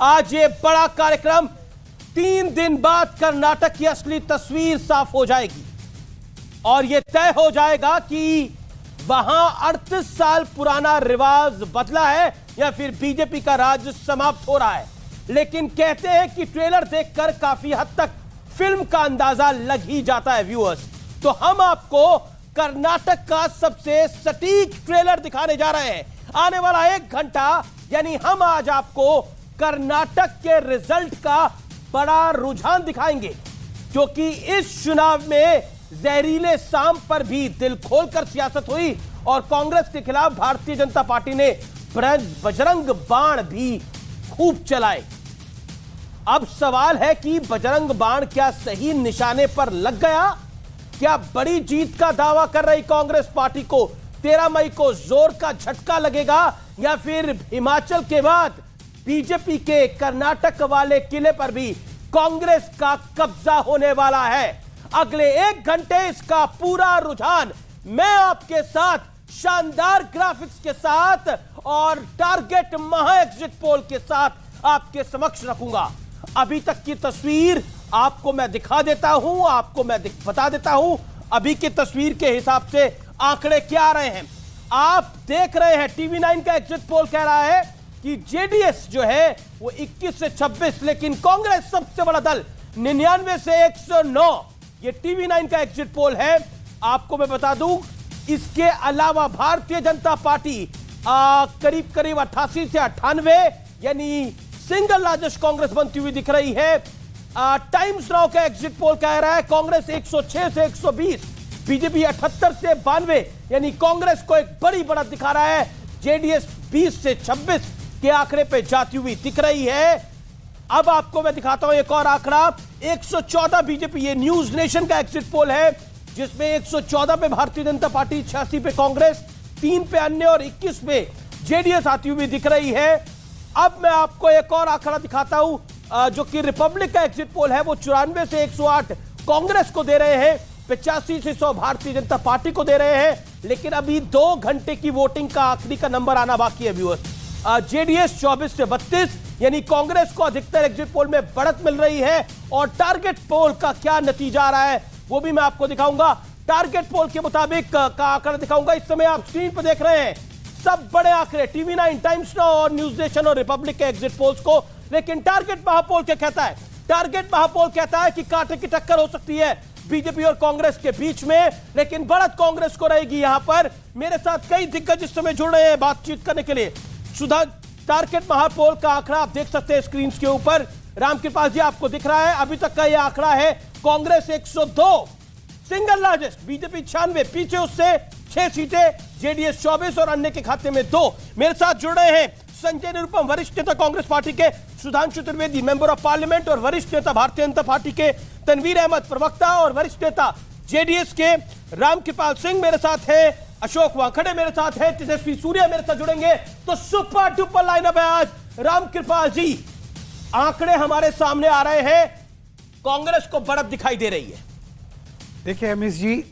आज ये बड़ा कार्यक्रम, 3 दिन बाद कर्नाटक की असली तस्वीर साफ हो जाएगी और यह तय हो जाएगा कि वहां 38 साल पुराना रिवाज बदला है या फिर बीजेपी का राज समाप्त हो रहा है। लेकिन कहते हैं कि ट्रेलर देखकर काफी हद तक फिल्म का अंदाजा लग ही जाता है व्यूअर्स। तो हम आपको कर्नाटक का सबसे सटीक ट्रेलर दिखाने जा रहे हैं। आने वाला 1 घंटा यानी हम आज आपको कर्नाटक के रिजल्ट का बड़ा रुझान दिखाएंगे, क्योंकि इस चुनाव में जहरीले सांप पर भी दिल खोलकर सियासत हुई और कांग्रेस के खिलाफ भारतीय जनता पार्टी ने बजरंग बाण भी खूब चलाए। अब सवाल है कि बजरंग बाण क्या सही निशाने पर लग गया? क्या बड़ी जीत का दावा कर रही कांग्रेस पार्टी को 13 मई को जोर का झटका लगेगा या फिर हिमाचल के बाद बीजेपी के कर्नाटक वाले किले पर भी कांग्रेस का कब्जा होने वाला है? अगले 1 घंटे इसका पूरा रुझान मैं आपके साथ शानदार ग्राफिक्स के साथ और टारगेट महा एग्जिट पोल के साथ आपके समक्ष रखूंगा। अभी तक की तस्वीर आपको मैं दिखा देता हूं, आपको मैं बता देता हूं अभी की तस्वीर के हिसाब से आंकड़े क्या आ रहे हैं। आप देख रहे हैं टीवी9 का एग्जिट पोल कह रहा है कि जेडीएस जो है वो 21 से 26, लेकिन कांग्रेस सबसे बड़ा दल 99 से 109। ये टीवी9 का एग्जिट पोल है। आपको मैं बता दूं इसके अलावा भारतीय जनता पार्टी करीब करीब 88 से 98 यानी सिंगल लार्जेस्ट कांग्रेस बनती हुई दिख रही है। टाइम्स नाउ का एग्जिट पोल कह रहा है कांग्रेस 106 से 120, बीजेपी 78 से 92 यानी कांग्रेस को एक बड़ी बढ़त दिखा रहा है। जेडीएस 20 से 26 के आंकड़े पे जाती हुई दिख रही है। अब आपको मैं दिखाता हूं एक और आंकड़ा, 114 बीजेपी, ये न्यूज नेशन का एग्जिट पोल है जिसमें 114 पे भारतीय जनता पार्टी, 86 पे कांग्रेस, 3 पे अन्य और 21 पे जेडीएस आती हुई दिख रही है। अब मैं आपको एक और आंकड़ा दिखाता हूं जो कि रिपब्लिक का एग्जिट पोल है, वो 94 से 108 कांग्रेस को दे रहे हैं, 85 से 100 भारतीय जनता पार्टी को दे रहे हैं। लेकिन अभी 2 घंटे की वोटिंग का आखिरी का नंबर आना बाकी है व्यूअर्स। जेडीएस 24 से 32 यानी कांग्रेस को अधिकतर एग्जिट पोल में बढ़त मिल रही है और टारगेट पोल का क्या नतीजा आ रहा है वो भी मैं आपको दिखाऊंगा। टारगेट पोल के मुताबिक का आंकड़ा दिखाऊंगा। इस समय आप स्क्रीन पर देख रहे हैं सब बड़े आंकड़े, टीवी9, टाइम्स नाउ और न्यूज नेशन और रिपब्लिक के एग्जिट पोल्स को। लेकिन टारगेट महापोल क्या कहता है? टारगेट महापोल कहता है कि कांटे की टक्कर हो सकती है बीजेपी और कांग्रेस के बीच में, लेकिन बढ़त कांग्रेस को रहेगी। यहां पर मेरे साथ कई दिग्गज इस समय जुड़ रहे हैं बातचीत करने के लिए। सुधा, टारगेट महापोल का आंकड़ा आप देख सकते हैं स्क्रीन के ऊपर। रामकृपाल जी आपको दिख रहा है अभी तक का यह आंकड़ा है कांग्रेस 102, सिंगल लार्जेस्ट, बीजेपी 96, पीछे उससे 6 सीटें, जेडीएस 24 और अन्य के खाते में 2। मेरे साथ जुड़ रहे हैं संजय निरुपम, वरिष्ठ नेता कांग्रेस पार्टी के, Sudhanshu Trivedi, member of parliament और वरिष्ठ नेता भारतीय जनता पार्टी के, तनवीर अहमद, प्रवक्ता और वरिष्ठ नेता जेडीएस के, रामकृपाल सिंह मेरे साथ है, अशोक वानखेड़े मेरे साथ है, तेजस्वी सूर्या मेरे साथ जुड़ेंगे। तो सुपर डुपर लाइनअप है आज। रामकृपाल जी, आंकड़े हमारे सामने आ रहे हैं, कांग्रेस को बढ़त दिखाई दे रही है। देखिए अमीश जी,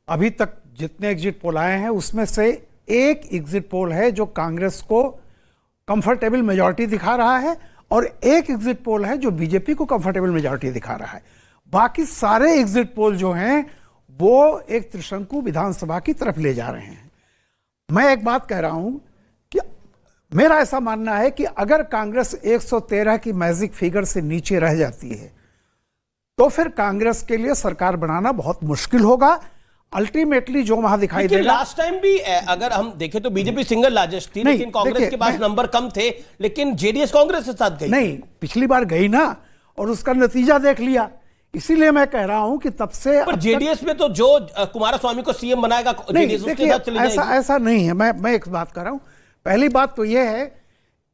अभी तक जितने एग्जिट पोल आए हैं उसमें से एक एग्जिट पोल है जो कांग्रेस को कंफर्टेबल मेजॉरिटी दिखा रहा है और एक एग्जिट पोल है जो बीजेपी को कंफर्टेबल मेजॉरिटी दिखा रहा है। बाकी सारे एग्जिट पोल जो हैं वो एक त्रिशंकु विधानसभा की तरफ ले जा रहे हैं। मैं एक बात कह रहा हूं कि मेरा ऐसा मानना है कि अगर कांग्रेस 113 की मैजिक फिगर से नीचे रह जाती है तो फिर कांग्रेस के लिए सरकार बनाना बहुत मुश्किल होगा। अल्टीमेटली जो वहां दिखाई देगा, लास्ट टाइम भी अगर हम देखें तो बीजेपी सिंगल लार्जेस्ट थी, लेकिन कांग्रेस के पास नंबर कम थे, लेकिन जेडीएस कांग्रेस के साथ गई नहीं, पिछली बार गई ना, और उसका नतीजा देख लिया। इसीलिए मैं कह रहा हूं कि तब से जेडीएस में तो जो कुमारस्वामी को सीएम बनाएगा जेडीएस उसके साथ चली जाएगी। ऐसा नहीं है। मैं एक बात कर रहा हूं। पहली बात तो यह है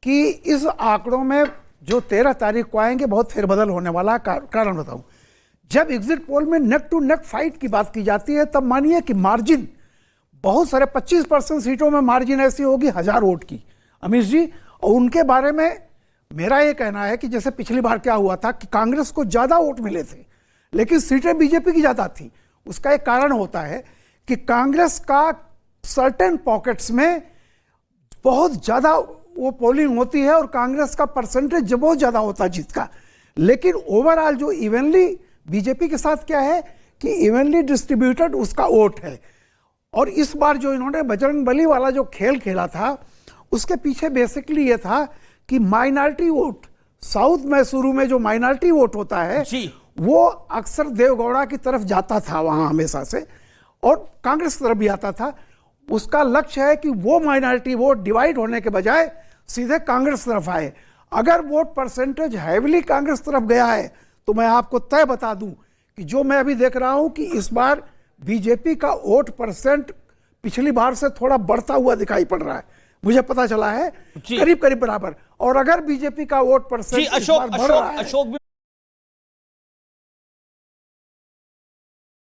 कि इस आंकड़ों में जो 13 तारीख को आएंगे बहुत फेरबदल होने वाला। कारण बताऊं, जब एग्जिट पोल में नेक टू नेक फाइट की बात की जाती है तब मानिए कि मार्जिन बहुत सारे 25% सीटों में मार्जिन ऐसी होगी 1000 वोट की अमीश जी। और उनके बारे में मेरा ये कहना है कि जैसे पिछली बार क्या हुआ था कि कांग्रेस को ज्यादा वोट मिले थे लेकिन सीटें बीजेपी की ज्यादा थी। उसका एक कारण होता है कि कांग्रेस का सर्टेन पॉकेट्स में बहुत ज्यादा वो पोलिंग होती है और कांग्रेस का परसेंटेज बहुत ज्यादा होता है जीत का। लेकिन ओवरऑल जो इवनली बीजेपी के साथ क्या है कि इवनली डिस्ट्रीब्यूटेड उसका वोट है। और इस बार जो इन्होंने बजरंगबली वाला जो खेल खेला था उसके पीछे बेसिकली ये था कि माइनॉरिटी वोट, साउथ मैसूरू में जो माइनॉरिटी वोट होता है वो अक्सर देवगौड़ा की तरफ जाता था वहां हमेशा से, और कांग्रेस की तरफ भी आता था। उसका लक्ष्य है कि वो माइनॉरिटी वोट डिवाइड होने के बजाय सीधे कांग्रेस तरफ आए। अगर वोट परसेंटेज हैवीली कांग्रेस तरफ गया है तो मैं आपको तय बता दूं कि जो मैं अभी देख रहा हूं कि इस बार बीजेपी का वोट परसेंट पिछली बार से थोड़ा बढ़ता हुआ दिखाई पड़ रहा है, मुझे पता चला है करीब करीब बराबर। और अगर बीजेपी का वोट परसेंट इस बार बढ़ रहा है